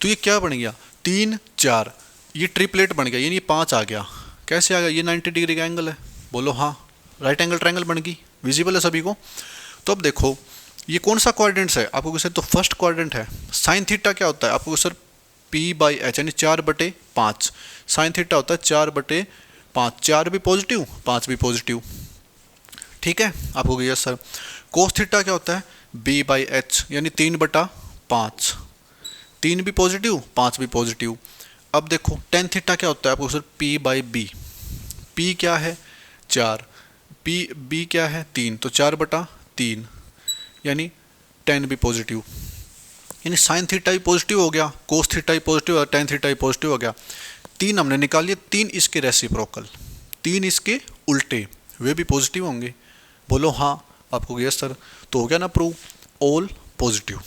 तो ये क्या बन गया 3 4, ये ट्रिपलेट बन गया, यानी ये 5 आ गया। कैसे आ गया, ये 90 डिग्री का एंगल है, बोलो हाँ, राइट एंगल ट्रायंगल बन गई, विजिबल है सभी को। तो अब देखो ये कौन सा क्वाड्रेंट्स है, आपको सर तो फर्स्ट क्वाड्रेंट है। साइन थीटा क्या होता है, आपको सर P/H यानी 4/5, साइन थीटा होता है 4/5, 4 भी पॉजिटिव 5 भी पॉजिटिव, ठीक है। आपको गया सर कोस थीटा क्या होता है B/H यानी 3/5, 3 भी पॉजिटिव 5 भी पॉजिटिव। अब देखो टेन थीटा क्या होता है, आपको सर P/B, P क्या है 4, B क्या है 3, तो 4/3 यानी 10 भी पॉजिटिव, यानी साइन थीटा ही पॉजिटिव हो गया, कोस थीटा ही पॉजिटिव और टेन थीटा ही पॉजिटिव हो गया। 3 हमने निकाल लिए, 3 इसके रेसिप्रोकल, 3 इसके उल्टे, वे भी पॉजिटिव होंगे, बोलो हाँ। आपको यस सर, तो हो गया ना प्रूव, ऑल पॉजिटिव।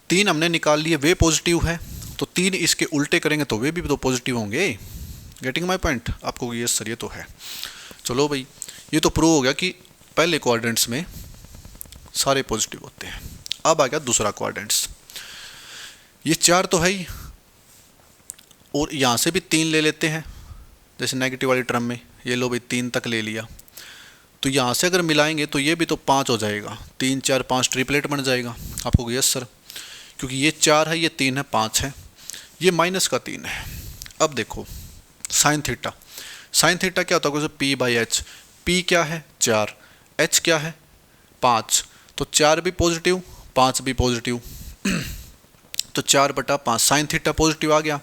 3 हमने निकाल लिए, वे पॉजिटिव है, तो 3 इसके उल्टे करेंगे तो वे भी तो पॉजिटिव होंगे। गेटिंग माय पॉइंट, आपको यस सर ये तो है। चलो भाई, ये तो प्रूव हो गया कि पहले क्वाड्रेंट्स में सारे पॉजिटिव होते हैं। अब आ गया दूसरा क्वाड्रेंट्स, ये 4 तो है ही, और यहाँ से भी 3 ले लेते हैं, जैसे नेगेटिव वाली टर्म में, ये लो भाई 3 तक ले लिया, तो यहाँ से अगर मिलाएंगे तो ये भी तो 5 हो जाएगा, 3 4 5 ट्रिपलेट बन जाएगा। आपको यस सर, क्योंकि ये 4 है, ये 3 है, 5 है, ये माइनस का 3 है। अब देखो साइन थीटा, साइन थीटा क्या होता है P/H, P क्या है 4, H क्या है 5, तो 4 भी पॉजिटिव 5 भी पॉजिटिव, तो 4/5 साइन थीटा पॉजिटिव आ गया।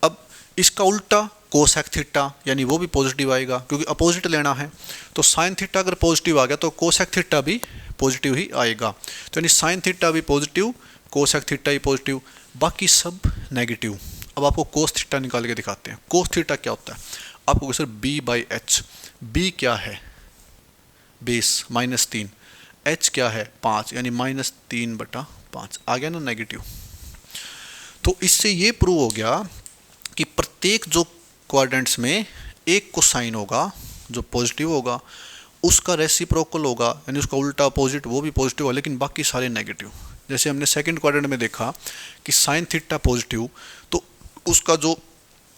अब इसका उल्टा कोसेक थीटा, यानी वो भी पॉजिटिव आएगा, क्योंकि अपोजिट लेना है, तो साइन थीटा अगर पॉजिटिव आ गया तो कोसेक थीटा भी पॉजिटिव ही आएगा, तो यानी साइन थीटा भी पॉजिटिव, कोसेक थीटा ही पॉजिटिव, बाकी सब नेगेटिव। अब आपको कोस थीटा निकाल के दिखाते हैं। कोस थीटा क्या होता है, आपको सर B/H, B क्या है बेस -3, H क्या है 5, यानी -3/5 आ गया ना नेगेटिव। तो इससे ये प्रूव हो गया कि प्रत्येक जो क्वाड्रेंट्स में एक को साइन होगा जो पॉजिटिव होगा, उसका रेसिप्रोकल होगा, यानी उसका उल्टा अपोजिट वो भी पॉजिटिव होगा, लेकिन बाकी सारे नेगेटिव। जैसे हमने सेकंड क्वाड्रेंट में देखा कि साइन थीटा पॉजिटिव, तो उसका जो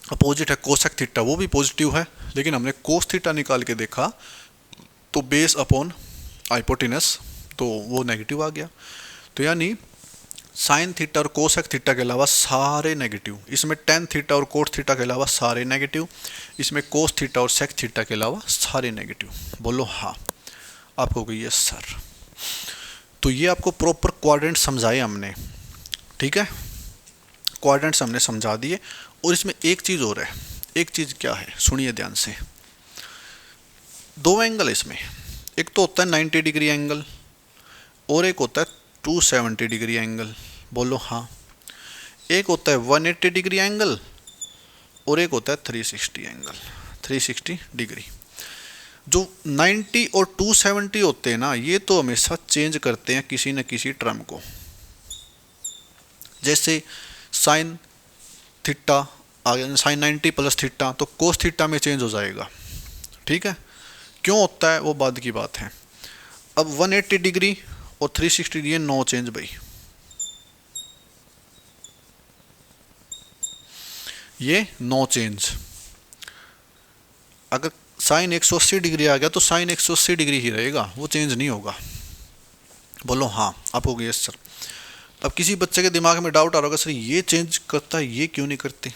अपोजिट है कोसेक थीटा वो भी पॉजिटिव है, लेकिन हमने कोस थीटा निकाल के देखा तो बेस अपॉन हाइपोटेनस, तो वो नेगेटिव आ गया। तो यानी साइन थीटा और कोसेक थीटा के अलावा सारे नेगेटिव, इसमें टेन थीटा और कोट थीटा के अलावा सारे नेगेटिव, इसमें कोस थीटा और सेक थीटा के अलावा सारे नेगेटिव, बोलो हाँ। आपको कही यस सर। तो ये आपको प्रॉपर क्वाड्रेंट समझाए हमने, ठीक है, क्वाड्रेंट्स हमने समझा दिए। और इसमें एक चीज़ और है, एक चीज़ क्या है सुनिए ध्यान से। 2 एंगल इसमें, एक तो होता है 90 डिग्री एंगल और एक होता है 270 डिग्री एंगल, बोलो हाँ। एक होता है 180 डिग्री एंगल और एक होता है 360 एंगल, 360 डिग्री। जो 90 और 270 होते हैं ना, ये तो हमेशा चेंज करते हैं किसी न किसी टर्म को। जैसे साइन थीटा आ गया, साइन 90 प्लस थीटा, तो कोस थीटा में चेंज हो जाएगा, ठीक है। क्यों होता है वो बाद की बात है। अब 180 डिग्री और 360 डिग्री नो चेंज भाई, ये नो चेंज। अगर साइन 180 डिग्री आ गया तो साइन 180 डिग्री ही रहेगा, वो चेंज नहीं होगा, बोलो हाँ। आप हो गए यस सर। अब किसी बच्चे के दिमाग में डाउट आ रहा होगा सर ये चेंज करता है ये क्यों नहीं करते,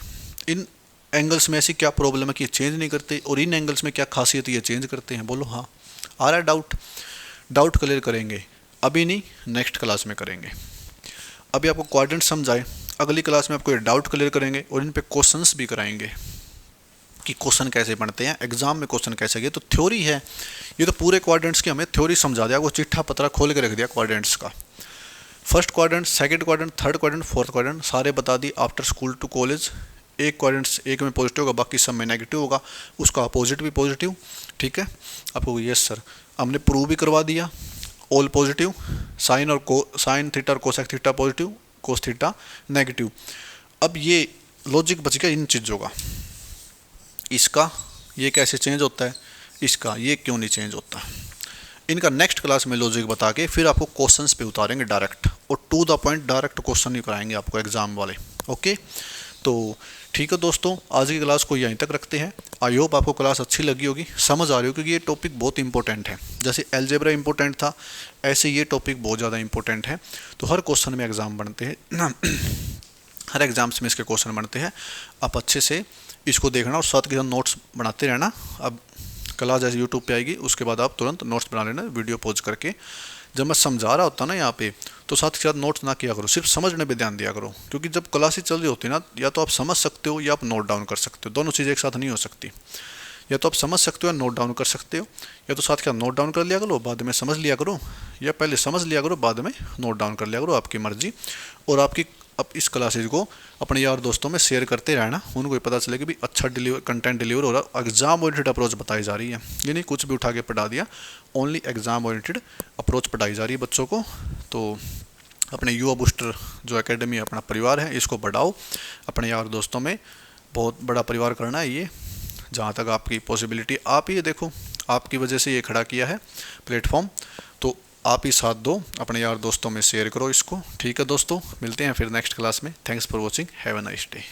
इन एंगल्स में ऐसी क्या प्रॉब्लम है कि ये चेंज नहीं करते, और इन एंगल्स में क्या खासियत है ये चेंज करते हैं, बोलो हाँ। आ रहा है डाउट, डाउट क्लियर करेंगे, अभी नहीं नेक्स्ट क्लास में करेंगे। अभी आपको क्वाड्रेंट समझाए, अगली क्लास में आपको ये डाउट क्लियर करेंगे और इन पे क्वेश्चंस भी कराएंगे कि क्वेश्चन कैसे बनते हैं, एग्जाम में क्वेश्चन कैसे गए। तो थ्योरी है ये, तो पूरे क्वाड्रेंट्स की हमें थ्योरी समझा दिया, वो चिट्ठा पतरा खोल के रख दिया क्वाड्रेंट्स का। First quadrant, second quadrant, third quadrant, fourth quadrant सारे बता दी आफ्टर स्कूल टू कॉलेज एक क्वाड्रेंट एक में पॉजिटिव होगा, बाकी सब में नेगेटिव होगा, उसका अपोजिट भी पॉजिटिव। ठीक है, आपको यस सर हमने प्रूव भी करवा दिया, ऑल पॉजिटिव, साइन थीटा और cosec theta positive, cos theta negative. अब ये लॉजिक बच गया इन चीज़ों का, इसका ये कैसे चेंज होता है, इसका ये क्यों नहीं चेंज होता। इनका नेक्स्ट क्लास में लॉजिक बता के फिर आपको क्वेश्चंस पे उतारेंगे डायरेक्ट, और to the point direct question ही कराएंगे आपको एग्जाम वाले। ओके, तो ठीक है दोस्तों, आज की क्लास को यहीं तक रखते हैं। आई होप आपको क्लास अच्छी लगी होगी, समझ आ रही हो, क्योंकि ये टॉपिक बहुत इंपॉर्टेंट है। जैसे अलजेब्रा इंपॉर्टेंट था, ऐसे ये टॉपिक बहुत ज़्यादा इंपॉर्टेंट है। तो हर क्वेश्चन में एग्जाम बनते हैं ना हर एग्जाम्स में इसके क्वेश्चन बनते हैं। आप अच्छे से इसको देखना और साथ के साथ नोट्स बनाते रहना। अब क्लास जैसे यूट्यूब पे आएगी उसके बाद आप तुरंत नोट्स बना लेना वीडियो पॉज करके। जब मैं समझा रहा होता ना यहाँ पे, तो साथ के साथ नोट्स ना किया करो, सिर्फ समझने पे ध्यान दिया करो, क्योंकि जब क्लासेस चल रही होती है ना, या तो आप समझ सकते हो या आप नोट डाउन कर सकते हो, दोनों चीज़ें एक साथ नहीं हो सकती। या तो आप समझ सकते हो या नोट डाउन कर सकते हो, या तो साथ के साथ नोट डाउन कर लिया करो बाद में समझ लिया करो, या पहले समझ लिया करो बाद में नोट डाउन कर लिया करो, आपकी मर्जी। और आपकी अब इस क्लासेज को अपने यार दोस्तों में शेयर करते रहना, उनको भी पता चले कि भी अच्छा कंटेंट डिलीवर हो रहा है। एग्जाम ओरिएंटेड अप्रोच बताई जा रही है, ये नहीं कुछ भी उठा के पढ़ा दिया, ओनली एग्जाम ओरिएंटेड अप्रोच पढ़ाई जा रही है बच्चों को। तो अपने युवा बूस्टर जो एकेडमी अपना परिवार है, इसको बढ़ाओ, अपने यार दोस्तों में बहुत बड़ा परिवार करना है ये। जहाँ तक आपकी पॉसिबिलिटी, आप ही देखो, आपकी वजह से ये खड़ा किया है प्लेटफॉर्म, तो आप ही साथ दो, अपने यार दोस्तों में शेयर करो इसको। ठीक है दोस्तों, मिलते हैं फिर नेक्स्ट क्लास में। Thanks for watching, have a nice day.